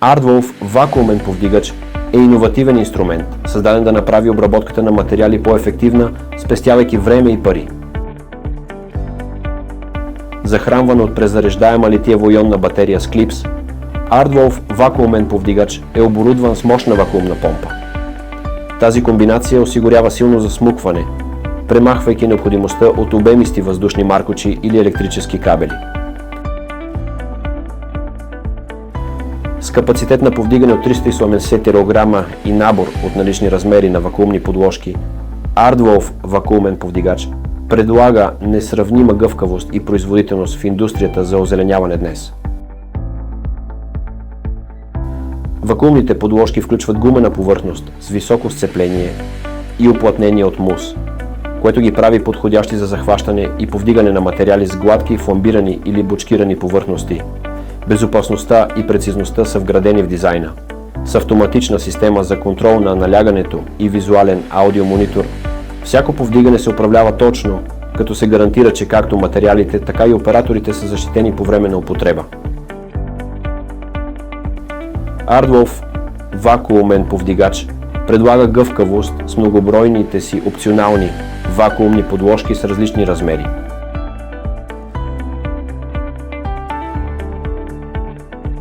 ArtWolf вакуумен повдигач е иновативен инструмент, създаден да направи обработката на материали по-ефективна, спестявайки време и пари. Захранван от презареждаема литиево-ионна батерия с клипс, ArtWolf вакуумен повдигач е оборудван с мощна вакуумна помпа. Тази комбинация осигурява силно засмукване, премахвайки необходимостта от обемисти въздушни маркочи или електрически кабели. С капацитет на повдигане от 370 кг и набор от налични размери на вакуумни подложки, ArtWolf вакуумен повдигач предлага несравнима гъвкавост и производителност в индустрията за озеленяване днес. Вакуумните подложки включват гумена повърхност с високо сцепление и уплътнение от мус, което ги прави подходящи за захващане и повдигане на материали с гладки, фламбирани или бучкирани повърхности. Безопасността и прецизността са вградени в дизайна. С автоматична система за контрол на налягането и визуален аудиомонитор, всяко повдигане се управлява точно, като се гарантира, че както материалите, така и операторите са защитени по време на употреба. ArtWolf вакуумен повдигач предлага гъвкавост с многобройните си опционални вакуумни подложки с различни размери.